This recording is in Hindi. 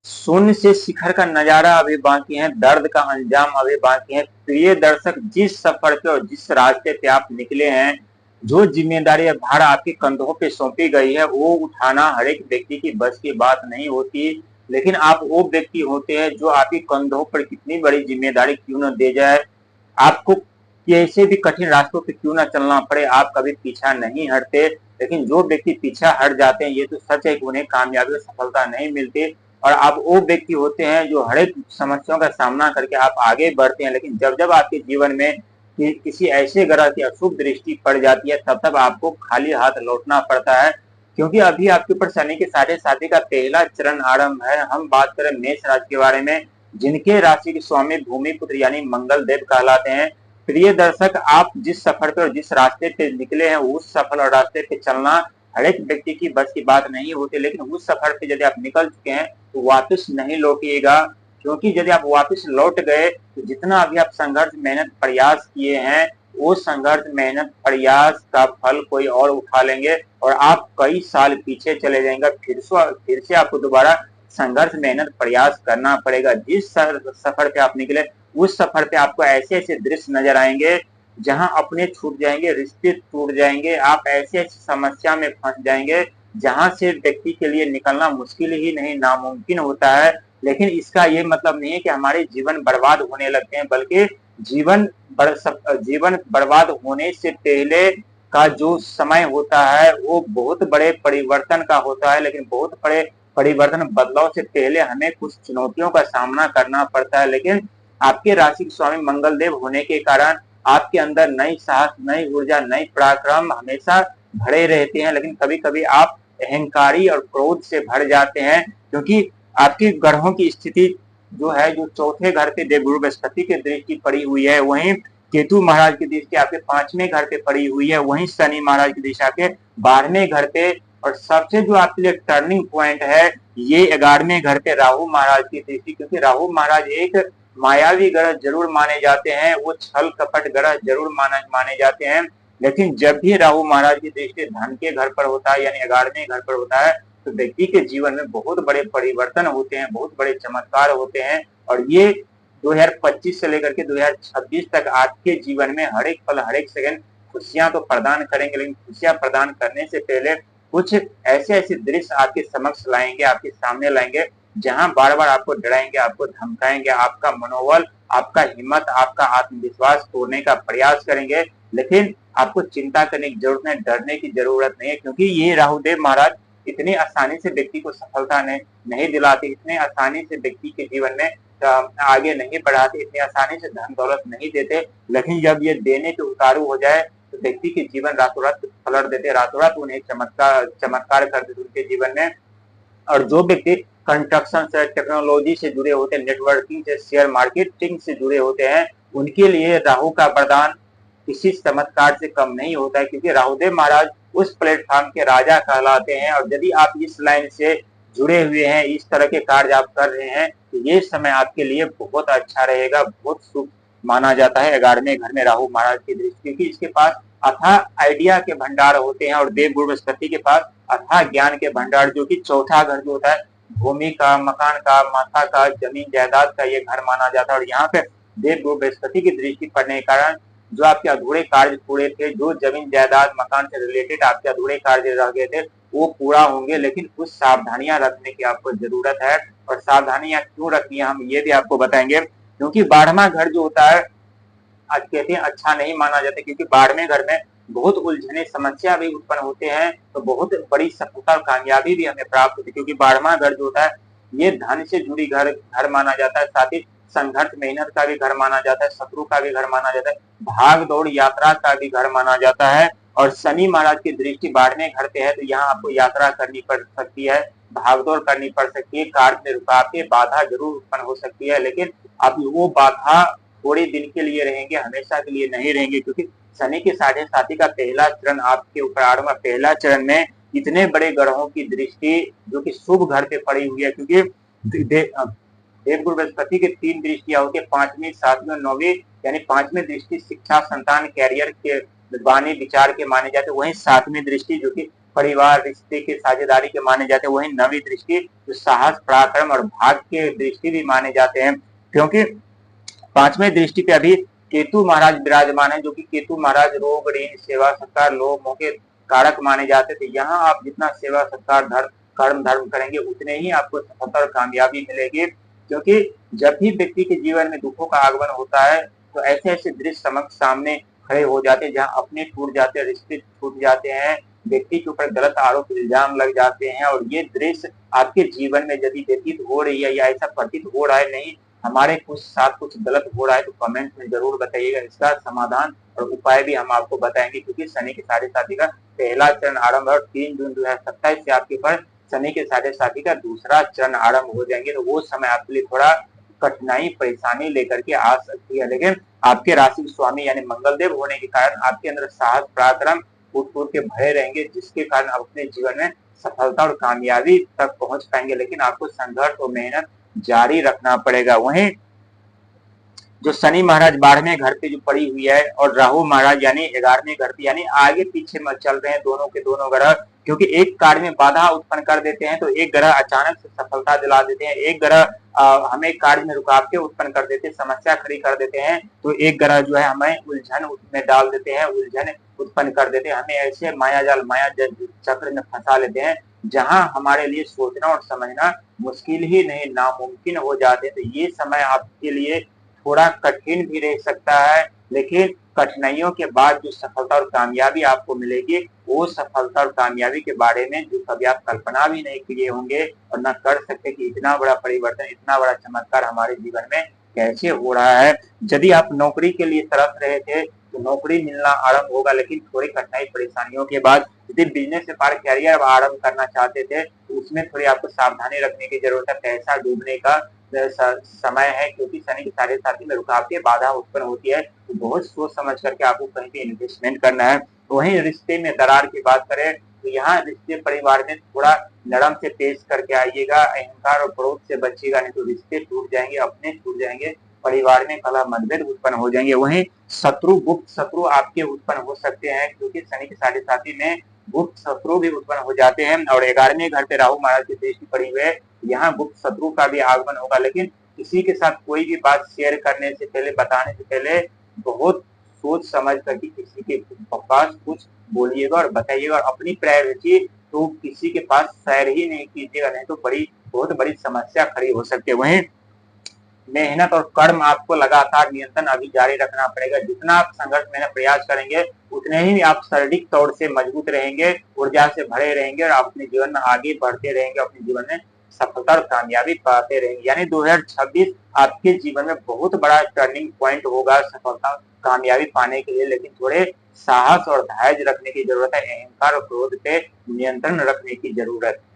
शून्य से शिखर का नजारा अभी बाकी है, दर्द का अंजाम अभी बाकी है। प्रिय दर्शक, जिस सफर पे और जिस रास्ते पे आप निकले हैं, जो जिम्मेदारी भार आपके कंधों पे सौंपी गई है, वो उठाना हर एक व्यक्ति की बस की बात नहीं होती। लेकिन आप वो व्यक्ति होते हैं जो आपके कंधों पर कितनी बड़ी जिम्मेदारी क्यों न दे जाए, आपको कैसे भी कठिन रास्तों पे क्यों ना चलना पड़े, आप कभी पीछा नहीं हटते। लेकिन जो व्यक्ति पीछा हट जाते हैं, ये तो सच है कि उन्हें कामयाबी और सफलता नहीं मिलती। और आप वो व्यक्ति होते हैं जो हर एक समस्याओं का सामना करके आप आगे बढ़ते हैं। लेकिन जब जब आपके जीवन में किसी ऐसे ग्रह की अशुभ दृष्टि पड़ जाती है, तब तब आपको खाली हाथ लौटना पड़ता है। क्योंकि अभी आपके ऊपर शनि के साढ़े साथी का पहला चरण आरंभ है। हम बात करें मेष राशि के बारे में, जिनके राशि के स्वामी भूमि पुत्र यानी मंगल देव कहलाते हैं। प्रिय दर्शक, आप जिस सफर पे और जिस रास्ते पे निकले हैं, उस सफल और रास्ते पे चलना हर एक व्यक्ति की बस की बात नहीं होती। लेकिन उस सफर पे यदि आप निकल चुके हैं तो वापस नहीं लौटिएगा। क्योंकि यदि आप वापस लौट गए तो जितना अभी आप संघर्ष मेहनत प्रयास किए हैं, वो संघर्ष मेहनत प्रयास का फल कोई और उठा लेंगे और आप कई साल पीछे चले जाएंगे। फिर से आपको दोबारा संघर्ष मेहनत प्रयास करना पड़ेगा। जिस सफर पे आप निकले, उस सफर पे आपको ऐसे ऐसे दृश्य नजर आएंगे जहां अपने छूट जाएंगे, रिश्ते टूट जाएंगे, आप ऐसे ऐसी समस्या में फंस जाएंगे जहां से व्यक्ति के लिए निकलना मुश्किल ही नहीं नामुमकिन होता है। लेकिन इसका ये मतलब नहीं है कि हमारे जीवन बर्बाद होने लगते हैं, बल्कि जीवन जीवन बर्बाद होने से पहले का जो समय होता है वो बहुत बड़े परिवर्तन का होता है। लेकिन बहुत बड़े परिवर्तन बदलाव से पहले हमें कुछ चुनौतियों का सामना करना पड़ता है। लेकिन आपके राशि के स्वामी मंगल देव होने के कारण आपके अंदर नई साहस, नई ऊर्जा, नई पराक्रम हमेशा भरे रहते हैं। लेकिन कभी कभी आप अहंकारी और क्रोध से भर जाते हैं, क्योंकि आपकी ग्रहों की स्थिति जो है, जो चौथे घर पे देवगुरु बृहस्पति की दृष्टि पड़ी हुई है, वहीं केतु महाराज की दृष्टि आपके 5वें घर पे पड़ी हुई है, वहीं शनि महाराज की दृष्टि आपके 12वें घर पे, और सबसे जो आपके लिए टर्निंग पॉइंट है, ये 11वें घर पे राहु महाराज की दृष्टि। क्योंकि राहु महाराज एक मायावी ग्रह जरूर माने जाते हैं, वो छल कपट ग्रह जरूर माने जाते हैं। लेकिन जब भी राहु महाराज की दृष्टि धन के घर पर होता है, यानी 11वें घर पर होता है, तो व्यक्ति के जीवन में बहुत बड़े परिवर्तन होते हैं, बहुत बड़े चमत्कार होते हैं। और ये 2025 से लेकर के 2026 तक आपके जीवन में हर एक पल, हर एक सेकंड खुशियां तो प्रदान करेंगे। लेकिन खुशियां प्रदान करने से पहले कुछ ऐसे ऐसे दृश्य आपके समक्ष लाएंगे, आपके सामने लाएंगे, जहां बार बार आपको डराएंगे, आपको धमकाएंगे, आपका मनोबल, आपका हिम्मत, आपका आत्मविश्वास तोड़ने का प्रयास करेंगे। लेकिन आपको चिंता करने की जरूरत नहीं, डरने की जरूरत नहीं है। क्योंकि ये राहुदेव महाराज इतनी आसानी से व्यक्ति को सफलता नहीं दिलाते, इतने आसानी से व्यक्ति के जीवन में आगे नहीं बढ़ाते, इतनी आसानी से धन दौलत नहीं देते। लेकिन जब ये देने पे उतारू हो जाए तो व्यक्ति के जीवन रातों रात पलट देते, रातों रात उन्हें चमत्कार कर देते उनके जीवन में। और जो व्यक्ति कंस्ट्रक्शन से, टेक्नोलॉजी से जुड़े होते हैं, नेटवर्किंग से, शेयर मार्केटिंग से जुड़े होते हैं, उनके लिए राहु का वरदान किसी चमत्कार से कम नहीं होता है। क्योंकि राहुदेव महाराज उस प्लेटफॉर्म के राजा कहलाते हैं। और यदि आप इस लाइन से जुड़े हुए हैं, इस तरह के कार्य आप कर रहे हैं, तो ये समय आपके लिए बहुत अच्छा रहेगा, बहुत शुभ माना जाता है 11वें घर में राहु महाराज की दृष्टि। क्योंकि इसके पास अथाह आइडिया के भंडार होते हैं, और देवगुरु बृहस्पति के पास अथाह ज्ञान के भंडार, जो कि चौथा घर जो होता है, भूमि का, मकान का, माता का, जमीन जायदाद का ये घर माना जाता है। और यहाँ पे देवगुरु बृहस्पति की दृष्टि पड़ने के कारण जो आपके अधूरे कार्य पूरे थे, जो जमीन जायदाद मकान से रिलेटेड आपके अधूरे कार्य रह गए थे, वो पूरा होंगे। लेकिन कुछ सावधानियां रखने की आपको जरूरत है। और सावधानियां क्यों रखनी है, हम ये भी आपको बताएंगे। क्योंकि 12वां घर जो होता है, आज कहते हैं अच्छा नहीं माना जाता, क्योंकि 12वें घर में बहुत उलझने, समस्या भी उत्पन्न होते हैं, तो बहुत बड़ी सफलता और कामयाबी भी हमें प्राप्त होती है। क्योंकि 12वां घर जो होता है, ये धन से जुड़ी घर माना जाता है, साथ ही संघर्ष मेहनत का भी घर माना जाता है, शत्रु का भी घर माना जाता है, भाग दौड़ यात्रा का भी घर माना जाता है। और शनि महाराज की दृष्टि 12वें घर पे है, तो यहाँ आपको यात्रा करनी पड़ सकती है, भागदौड़ करनी पड़ सकती है, कार्य में रुकावटें, बाधा जरूर उत्पन्न हो सकती है। लेकिन अब वो बाधा थोड़े दिन के लिए रहेंगे, हमेशा के लिए नहीं रहेंगे। क्योंकि शनि के साढ़े साथी का पहला चरण आपके ऊपर आ रहा है। पहला चरण में इतने बड़े ग्रहों की दृष्टि जो कि शुभ घर पे पड़ी हुई है। क्योंकि देवगुरु बृहस्पति के 3 दृष्टियां होती है, 5वीं, 7वीं, 9वीं। यानी 5वीं दृष्टि शिक्षा, संतान, कैरियर के वाणी विचार के माने जाते हैं। वहीं 7वीं दृष्टि जो कि परिवार, रिश्ते के साझेदारी के माने जाते हैं। वहीं नवी दृष्टि जो साहस, पराक्रम और भाग्य के दृष्टि भी माने जाते हैं, क्योंकि पांचवें दृष्टि पे अभी केतु महाराज विराजमान है, जो कि केतु महाराज रोग, ऋण, सेवा सत्कार, लोभ मोह के कारक माने जाते थे। यहाँ आप जितना सेवा सत्कार, कर्म धर्म करेंगे उतने ही आपको सफलता और कामयाबी मिलेगी, क्योंकि जब भी व्यक्ति के जीवन में दुखों का आगमन होता है तो ऐसे ऐसे दृश्य समक्ष सामने खड़े हो जाते हैं, जहाँ अपने टूट जाते हैं, रिश्ते छूट जाते हैं, व्यक्ति के ऊपर गलत आरोप इल्जाम लग जाते हैं। और ये दृश्य आपके जीवन में यदि व्यतीत हो रही है या ऐसा प्रतीत हो रहा है नहीं हमारे कुछ साथ कुछ गलत हो रहा है, तो कमेंट में जरूर बताइएगा। इसका समाधान और उपाय भी हम आपको बताएंगे, क्योंकि शनि के साढ़े साथी का पहला चरण आरंभ है और 3 जून 2027 से आपके पर शनि के साढ़े साथी का दूसरा चरण आरंभ हो जाएंगे। तो वो समय आपके लिए थोड़ा कठिनाई परेशानी लेकर के आ सकती है, लेकिन आपके राशि स्वामी यानी मंगलदेव होने के कारण आपके अंदर साहस, पराक्रम फूट के भरे रहेंगे, जिसके कारण आप अपने जीवन में सफलता और कामयाबी तक पहुंच पाएंगे। लेकिन आपको संघर्ष और मेहनत जारी रखना पड़ेगा। वहीं जो शनि महाराज 12वें घर पे जो पड़ी हुई है और राहु महाराज यानी 11वें घर पे, यानी आगे पीछे मत चल रहे हैं दोनों के दोनों ग्रह, क्योंकि एक कार्य में बाधा उत्पन्न कर देते हैं तो एक ग्रह अचानक से सफलता दिला देते हैं, एक ग्रह हमें कार्य में रुकावटें उत्पन्न कर देते हैं, समस्या खड़ी कर देते हैं, तो एक ग्रह जो है हमें उलझन में डाल देते हैं, उलझन उत्पन्न कर देते हैं, हमें ऐसे मायाजाल माया चक्र में फंसा लेते हैं जहां हमारे लिए सोचना और समझना मुश्किल ही नहीं नामुमकिन हो जाते। तो ये समय आपके लिए थोड़ा कठिन भी रह सकता है, लेकिन कठिनाइयों के बाद जो सफलता और कामयाबी आपको मिलेगी वो सफलता और कामयाबी के बारे में जो कभी आप कल्पना भी नहीं किए होंगे और न कर सकते कि इतना बड़ा परिवर्तन, इतना बड़ा चमत्कार हमारे जीवन में कैसे हो रहा है। यदि आप नौकरी के लिए तरस रहे थे तो नौकरी मिलना आरंभ होगा, लेकिन थोड़ी कठिनाई परेशानियों के बाद। यदि बिजनेस से पार कैरियर आरंभ करना चाहते थे तो उसमें थोड़ी आपको सावधानी रखने की जरूरत है, पैसा डूबने का समय है, क्योंकि शनि के साढ़े साथी में रुकावटें बाधा उत्पन्न होती है, तो बहुत सोच समझ करके आपको कहीं पे इन्वेस्टमेंट करना है। वहीं रिश्ते में दरार की बात करें तो यहाँ रिश्ते परिवार में थोड़ा नरम से पेश करके आइएगा, अहंकार और क्रोध से बचिएगा, नहीं तो रिश्ते टूट जाएंगे, अपने टूट जाएंगे, परिवार में कलह मतभेद उत्पन्न हो जाएंगे। वहीं शत्रु, गुप्त शत्रु आपके उत्पन्न हो सकते हैं, क्योंकि शनि के साढ़े साथी में गुप्त शत्रु भी उत्पन्न हो जाते हैं। और 11वें घर पे राहु महाराज की दृष्टि पड़ी हुई है, यहाँ गुप्त शत्रु का भी आगमन होगा, लेकिन किसी के साथ कोई भी बात शेयर करने से पहले, बताने से पहले बहुत सोच समझ करके किसी के पास कुछ बोलिएगा और बताइएगा, और अपनी प्रायोरिटी तो किसी के पास शेयर ही नहीं कीजिएगा, नहीं तो बहुत बड़ी समस्या खड़ी हो सकती है। वहीं मेहनत और कर्म आपको लगातार नियंत्रण अभी जारी रखना पड़ेगा। जितना आप संघर्ष में प्रयास करेंगे उतने ही आप शारीरिक तौर से मजबूत रहेंगे, ऊर्जा से भरे रहेंगे और आप अपने जीवन में आगे बढ़ते रहेंगे, अपने जीवन में सफलता और कामयाबी पाते रहेंगे। यानी 2026 आपके जीवन में बहुत बड़ा टर्निंग पॉइंट होगा सफलता कामयाबी पाने के लिए, लेकिन थोड़े साहस और धैर्य रखने की जरूरत है, अहंकार और क्रोध पे नियंत्रण रखने की जरूरत है।